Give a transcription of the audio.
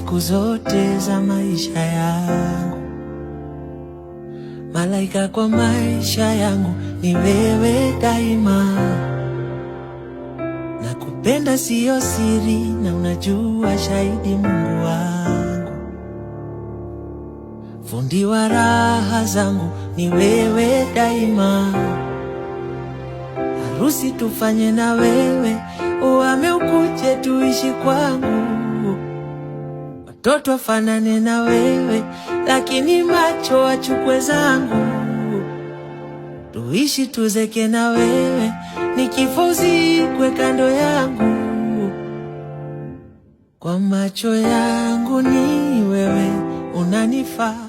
siku zote za maisha yangu. Malaika kwa maisha yangu ni wewe daima. Nakupenda siyo siri na unajua shahidi Mungu wangu. Fundi wa raha zangu ni wewe daima. Harusi tufanye na wewe, uhame ukuje tuishi kwangu. Watoto wafanane na wewe, lakini macho wachukue zangu. Tuishi tuzeke na wewe, nikifa uzikwe kando yangu. Kwa macho yangu ni wewe unanifaa.